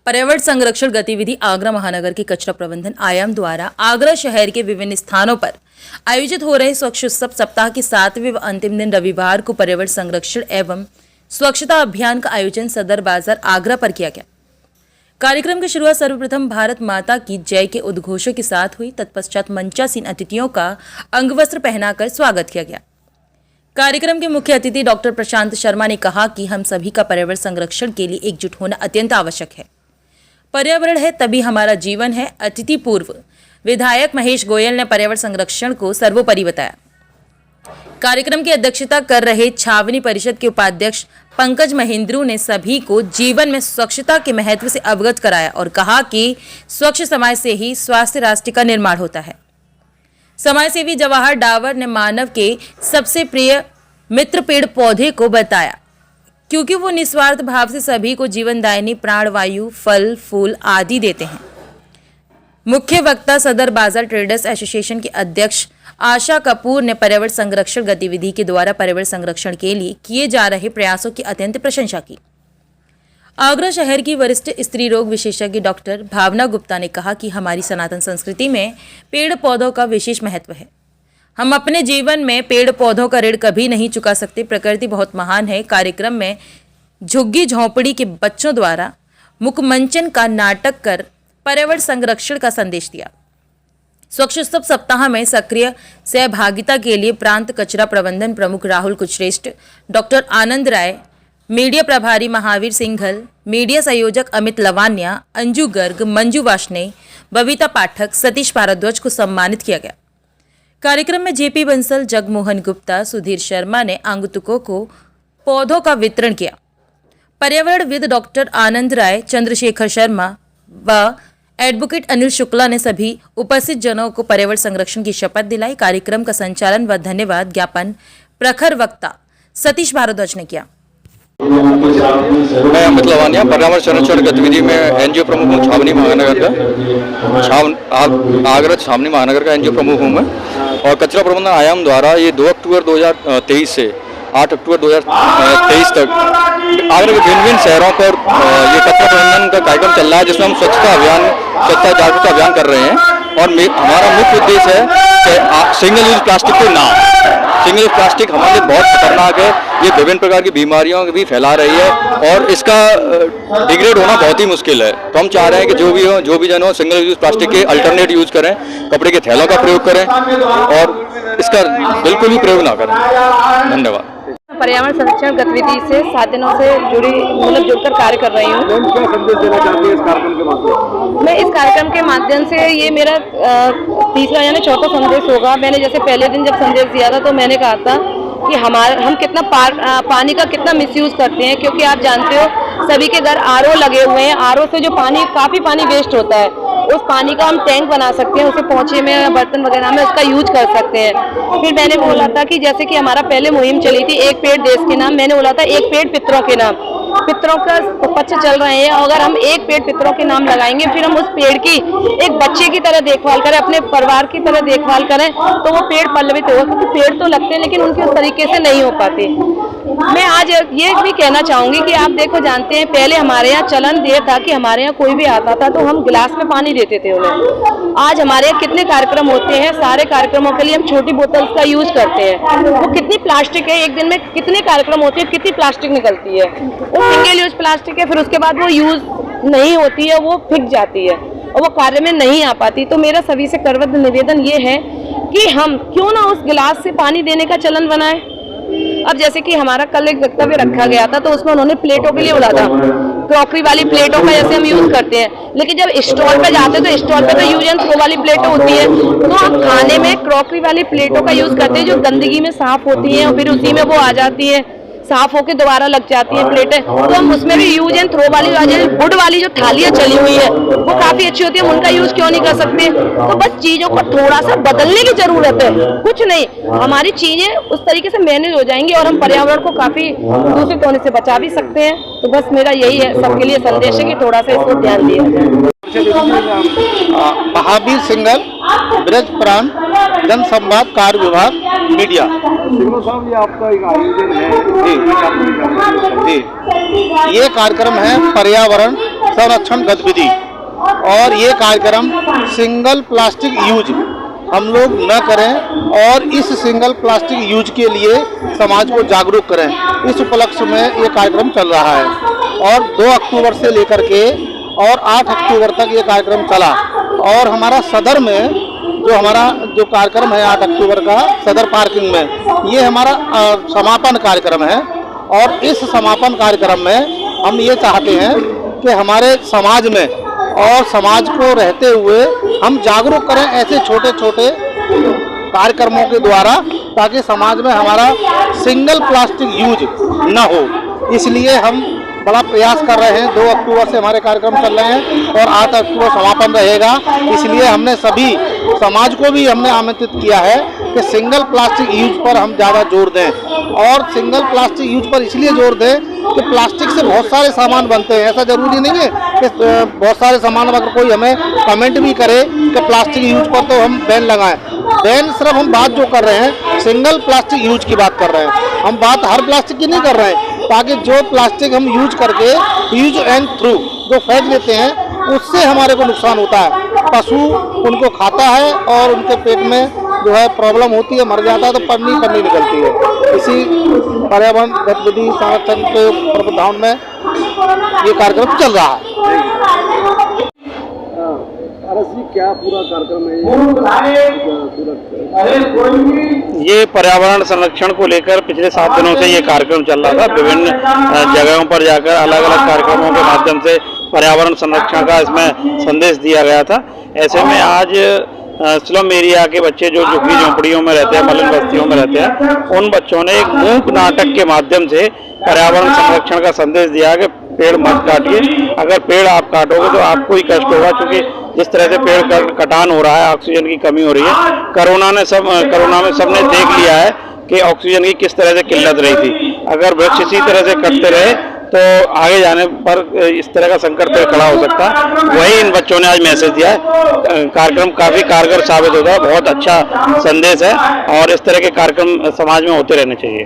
पर्यावरण संरक्षण गतिविधि आगरा महानगर के कचरा प्रबंधन आयाम द्वारा आगरा शहर के विभिन्न स्थानों पर आयोजित हो रहे स्वच्छ उत्सव सप्ताह के 7वें व अंतिम दिन रविवार को पर्यावरण संरक्षण एवं स्वच्छता अभियान का आयोजन सदर बाजार आगरा पर किया गया। कार्यक्रम की शुरुआत सर्वप्रथम भारत माता की जय के उद्घोषों के साथ हुई। तत्पश्चात मंचासीन अतिथियों का अंगवस्त्र पहनाकर स्वागत किया गया। कार्यक्रम के मुख्य अतिथि डॉक्टर प्रशांत शर्मा ने कहा कि हम सभी का पर्यावरण संरक्षण के लिए एकजुट होना अत्यंत आवश्यक है। पर्यावरण है तभी हमारा जीवन है। अतिथि पूर्व विधायक महेश गोयल ने पर्यावरण संरक्षण को सर्वोपरि बताया। कार्यक्रम की अध्यक्षता कर रहे छावनी परिषद के उपाध्यक्ष पंकज महेंद्रू ने सभी को जीवन में स्वच्छता के महत्व से अवगत कराया और कहा कि स्वच्छ समाज से ही स्वास्थ्य राष्ट्र का निर्माण होता है। समाजसेवी जवाहर डावर ने मानव के सबसे प्रिय मित्र पेड़ पौधे को बताया, क्योंकि वो निस्वार्थ भाव से सभी को जीवनदायिनी प्राणवायु, फल, फूल आदि देते हैं। मुख्य वक्ता सदर बाजार ट्रेडर्स एसोसिएशन के अध्यक्ष आशा कपूर ने पर्यावरण संरक्षण गतिविधि के द्वारा पर्यावरण संरक्षण के लिए किए जा रहे प्रयासों की अत्यंत प्रशंसा की। आगरा शहर की वरिष्ठ स्त्री रोग विशेषज्ञ डॉक्टर भावना गुप्ता ने कहा कि हमारी सनातन संस्कृति में पेड़ पौधों का विशेष महत्व है। हम अपने जीवन में पेड़ पौधों का ऋण कभी नहीं चुका सकते। प्रकृति बहुत महान है। कार्यक्रम में झुग्गी झोंपड़ी के बच्चों द्वारा मुखमंचन का नाटक कर पर्यावरण संरक्षण का संदेश दिया। स्वच्छ उत्सव सप्ताह में सक्रिय सहभागिता के लिए प्रांत कचरा प्रबंधन प्रमुख राहुल कुचश्रेष्ठ, डॉक्टर आनंद राय, मीडिया प्रभारी महावीर सिंघल, मीडिया संयोजक अमित लवानिया, अंजू गर्ग, मंजू वाशने, बबीता पाठक, सतीश भारद्वाज को सम्मानित किया गया। कार्यक्रम में जेपी बंसल, जगमोहन गुप्ता, सुधीर शर्मा ने आगंतुकों को पौधों का वितरण किया। पर्यावरणविद डॉक्टर आनंद राय, चंद्रशेखर शर्मा व एडवोकेट अनिल शुक्ला ने सभी उपस्थित जनों को पर्यावरण संरक्षण की शपथ दिलाई। कार्यक्रम का संचालन व धन्यवाद ज्ञापन प्रखर वक्ता सतीश भारद्वाज ने किया। मैं अमित लवानिया पर्यावरण संरक्षण गतिविधि में एनजीओ प्रमुख हूँ। छावनी महानगर का आगरा छावनी महानगर का एनजीओ प्रमुख हूँ मैं। और कचरा प्रबंधन आयाम द्वारा ये 2 अक्टूबर 2023 से 8 अक्टूबर 2023 तक आगरा के भिन्न शहरों पर ये कचरा प्रबंधन का कार्यक्रम चल रहा है, जिसमें हम स्वच्छता जागरूकता अभियान कर रहे हैं। और हमारा मुख्य उद्देश्य है कि सिंगल यूज प्लास्टिक को ना, सिंगल यूज प्लास्टिक हमारे लिए बहुत खतरनाक है। ये विभिन्न प्रकार की बीमारियों भी फैला रही है और इसका डिग्रेड होना बहुत ही मुश्किल है। तो हम चाह रहे हैं कि जो भी जन हो सिंगल यूज प्लास्टिक के अल्टरनेट यूज करें, कपड़े के थैलों का प्रयोग करें और इसका बिल्कुल भी प्रयोग ना करें। धन्यवाद। पर्यावरण संरक्षण गतिविधि से 7 दिनों से जुड़कर कार्य कर रही हूँ। क्या संदेश देना चाहती है इस कार्यक्रम के माध्यम? मैं इस कार्यक्रम के माध्यम से ये मेरा तीसरा यानी चौथा संदेश होगा। मैंने जैसे पहले दिन जब संदेश दिया था तो मैंने कहा था कि हम कितना पानी का कितना मिसयूज करते हैं, क्योंकि आप जानते हो सभी के घर आरओ लगे हुए हैं। आरओ से जो काफ़ी पानी वेस्ट होता है, उस पानी का हम टैंक बना सकते हैं, उसे पोंछे में बर्तन वगैरह में उसका यूज कर सकते हैं। फिर मैंने बोला था कि जैसे कि हमारा पहले मुहिम चली थी एक पेड़ देश के नाम, मैंने बोला था एक पेड़ पितरों के नाम। पितरों का पक्ष चल रहे हैं, अगर हम एक पेड़ पितरों के नाम लगाएंगे फिर हम उस पेड़ की एक बच्चे की तरह देखभाल करें, अपने परिवार की तरह देखभाल करें, तो वो पेड़ पल्लवित होगा। क्योंकि पेड़ तो लगते हैं लेकिन उनके उस तरीके से नहीं हो पाते। मैं आज ये भी कहना चाहूंगी कि आप देखो जानते हैं पहले हमारे यहाँ चलन ये था कि हमारे यहाँ कोई भी आता था तो हम गिलास में पानी देते थे उन्हें। आज हमारे यहाँ कितने कार्यक्रम होते हैं, सारे कार्यक्रमों के लिए हम छोटी बोतल का यूज करते हैं। वो कितनी प्लास्टिक है, एक दिन में कितने कार्यक्रम होते हैं, कितनी प्लास्टिक निकलती है। वो सिंगल यूज प्लास्टिक है, फिर उसके बाद वो यूज नहीं होती है, वो फिक जाती है और वो कार्य में नहीं आ पाती। तो मेरा सभी से करबद्ध निवेदन ये है कि हम क्यों ना उस गिलास से पानी देने का चलन बनाए। अब जैसे कि हमारा कल एक वक्तव्य रखा गया था तो उसमें उन्होंने प्लेटों के लिए बोला था, क्रॉकरी वाली प्लेटों का जैसे हम यूज करते हैं, लेकिन जब स्टॉल पे जाते हैं तो स्टॉल पे तो यूज एंड थ्रो वाली प्लेटें होती है। तो हम खाने में क्रॉकरी वाली प्लेटों का यूज करते हैं जो गंदगी में साफ होती है और फिर उसी में वो आ जाती है, साफ होकर दोबारा लग जाती हैं प्लेटें। तो हम उसमें भी यूज एंड थ्रो वाली वुड वाली जो थालियां चली हुई है वो काफी अच्छी होती है, उनका यूज क्यों नहीं कर सकते। तो बस चीजों को थोड़ा सा बदलने की जरूरत है, कुछ नहीं, हमारी चीजें उस तरीके से मैनेज हो जाएंगी और हम पर्यावरण को काफी दूषित होने से बचा भी सकते हैं। तो बस मेरा यही है सबके लिए संदेश है कि थोड़ा सा इसको ध्यान दिया जाए। महावीर सिंघल, ब्रज प्राण, जन संवाद कार्य विभाग, मीडिया। साहब, ये आपका एक आयोजन है जी, ये कार्यक्रम है पर्यावरण संरक्षण गतिविधि। और ये कार्यक्रम सिंगल प्लास्टिक यूज हम लोग न करें और इस सिंगल प्लास्टिक यूज के लिए समाज को जागरूक करें, इस उपलक्ष्य में ये कार्यक्रम चल रहा है। और 2 अक्टूबर से लेकर के और 8 अक्टूबर तक ये कार्यक्रम चला। और हमारा सदर में जो कार्यक्रम है 8 अक्टूबर का सदर पार्किंग में, ये हमारा समापन कार्यक्रम है। और इस समापन कार्यक्रम में हम ये चाहते हैं कि हमारे समाज में और समाज को रहते हुए हम जागरूक करें ऐसे छोटे छोटे कार्यक्रमों के द्वारा, ताकि समाज में हमारा सिंगल प्लास्टिक यूज न हो। इसलिए हम बड़ा प्रयास कर रहे हैं। 2 अक्टूबर से हमारे कार्यक्रम चल रहे हैं और 8 अक्टूबर समापन रहेगा। इसलिए हमने सभी समाज को भी हमने आमंत्रित किया है कि सिंगल प्लास्टिक यूज पर हम ज़्यादा जोर दें। और सिंगल प्लास्टिक यूज पर इसलिए जोर दें कि प्लास्टिक से बहुत सारे सामान बनते हैं। ऐसा जरूरी नहीं है कि बहुत सारे सामान, अगर कोई हमें कमेंट भी करे कि प्लास्टिक यूज पर तो हम बैन लगाएं। बैन सिर्फ हम बात जो कर रहे हैं सिंगल प्लास्टिक यूज की बात कर रहे हैं, हम बात हर प्लास्टिक की नहीं कर रहे हैं। ताकि जो प्लास्टिक हम यूज करके यूज एंड थ्रू जो फेंक देते हैं, उससे हमारे को नुकसान होता है। पशु उनको खाता है और उनके पेट में जो है प्रॉब्लम होती है, मर जाता है, तो पन्नी निकलती है। इसी पर्यावरण गतिविधि संरक्षण के प्रावधान में ये कार्यक्रम चल रहा है। क्या पूरा कार्यक्रम है ये पर्यावरण संरक्षण को लेकर पिछले 7 दिनों से ये कार्यक्रम चल रहा था। विभिन्न जगहों पर जाकर अलग अलग कार्यक्रमों के माध्यम से पर्यावरण संरक्षण का इसमें संदेश दिया गया था। ऐसे में आज स्लम एरिया के बच्चे जो झुग्गी झोंपड़ियों में रहते हैं, मलिन बस्तियों में रहते हैं, उन बच्चों ने एक मूक नाटक के माध्यम से पर्यावरण संरक्षण का संदेश दिया कि पेड़ मत काटिए, अगर पेड़ आप काटोगे तो आपको ही कष्ट होगा। क्योंकि जिस तरह से पेड़ कटान हो रहा है, ऑक्सीजन की कमी हो रही है। कोरोना में सबने देख लिया है कि ऑक्सीजन की किस तरह से किल्लत रही थी। अगर वृक्ष इसी तरह से कटते रहे तो आगे जाने पर इस तरह का संकट फिर खड़ा हो सकता है। वही इन बच्चों ने आज मैसेज दिया है। कार्यक्रम काफी कारगर साबित होगा, बहुत अच्छा संदेश है और इस तरह के कार्यक्रम समाज में होते रहने चाहिए।